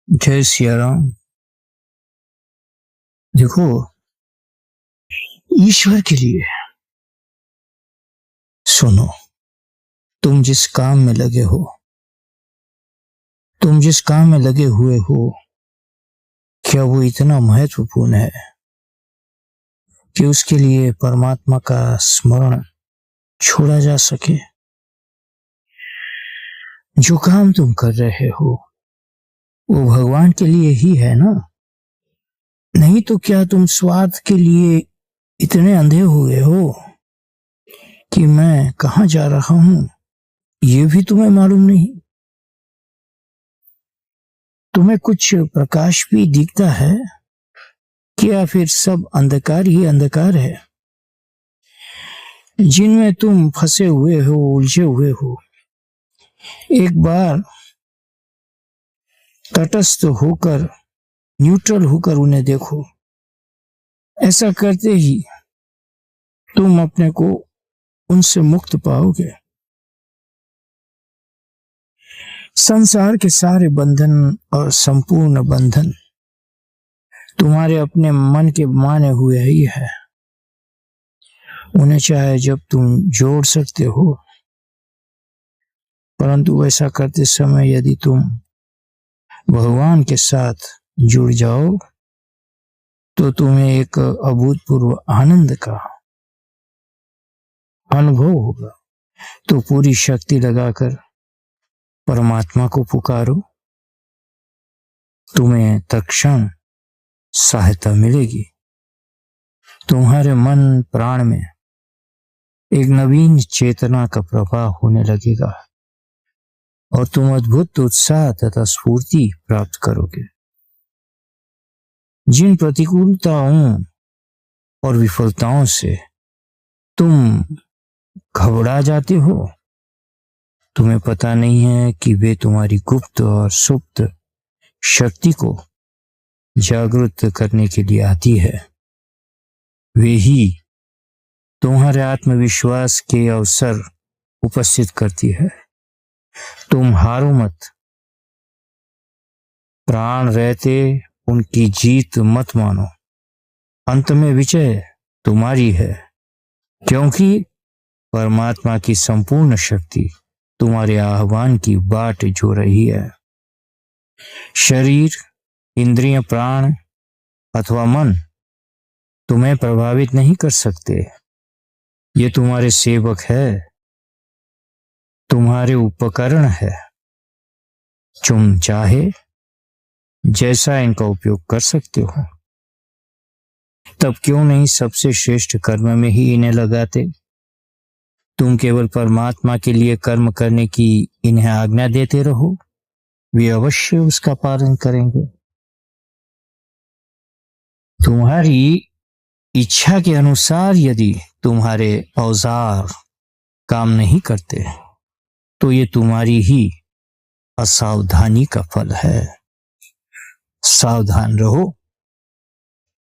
जय सिया राम। देखो, ईश्वर के लिए सुनो, तुम जिस काम में लगे हो, तुम जिस काम में लगे हुए हो, क्या वो इतना महत्वपूर्ण है कि उसके लिए परमात्मा का स्मरण छोड़ा जा सके? जो काम तुम कर रहे हो वो भगवान के लिए ही है ना? नहीं तो क्या तुम स्वार्थ के लिए इतने अंधे हुए हो कि मैं कहां जा रहा हूं ये भी तुम्हें मालूम नहीं? तुम्हें कुछ प्रकाश भी दिखता है क्या? फिर सब अंधकार ही अंधकार है जिनमें तुम फंसे हुए हो, उलझे हुए हो? एक बार तटस्थ होकर, न्यूट्रल होकर उन्हें देखो। ऐसा करते ही तुम अपने को उनसे मुक्त पाओगे। संसार के सारे बंधन और संपूर्ण बंधन तुम्हारे अपने मन के माने हुए ही है। उन्हें चाहे जब तुम जोड़ सकते हो, परंतु ऐसा करते समय यदि तुम भगवान के साथ जुड़ जाओ तो तुम्हें एक अभूतपूर्व आनंद का अनुभव होगा। तो पूरी शक्ति लगाकर परमात्मा को पुकारो, तुम्हें तत्क्षण सहायता मिलेगी। तुम्हारे मन प्राण में एक नवीन चेतना का प्रवाह होने लगेगा और तुम अद्भुत उत्साह तथा स्फूर्ति प्राप्त करोगे। जिन प्रतिकूलताओं और विफलताओं से तुम घबरा जाते हो, तुम्हें पता नहीं है कि वे तुम्हारी गुप्त और सुप्त शक्ति को जागृत करने के लिए आती है। वे ही तुम्हारे आत्मविश्वास के अवसर उपस्थित करती है। तुम हारो मत, प्राण रहते उनकी जीत मत मानो। अंत में विजय तुम्हारी है, क्योंकि परमात्मा की संपूर्ण शक्ति तुम्हारे आह्वान की बाट जो रही है। शरीर, इंद्रिय, प्राण अथवा मन तुम्हें प्रभावित नहीं कर सकते। ये तुम्हारे सेवक है, तुम्हारे उपकरण है। तुम चाहे जैसा इनका उपयोग कर सकते हो। तब क्यों नहीं सबसे श्रेष्ठ कर्म में ही इन्हें लगाते? तुम केवल परमात्मा के लिए कर्म करने की इन्हें आज्ञा देते रहो, वे अवश्य उसका पालन करेंगे। तुम्हारी इच्छा के अनुसार यदि तुम्हारे औजार काम नहीं करते तो ये तुम्हारी ही असावधानी का फल है। सावधान रहो,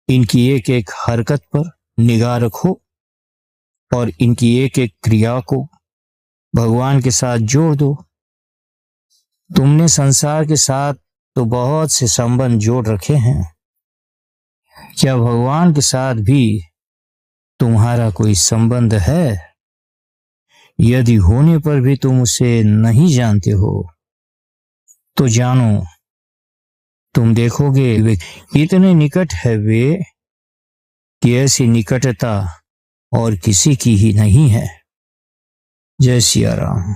इनकी एक एक हरकत पर निगाह रखो और इनकी एक एक क्रिया को भगवान के साथ जोड़ दो। तुमने संसार के साथ तो बहुत से संबंध जोड़ रखे हैं, क्या भगवान के साथ भी तुम्हारा कोई संबंध है? यदि होने पर भी तुम उसे नहीं जानते हो तो जानो, तुम देखोगे वे इतने निकट है वे कि ऐसी निकटता और किसी की ही नहीं है। जय सिया राम।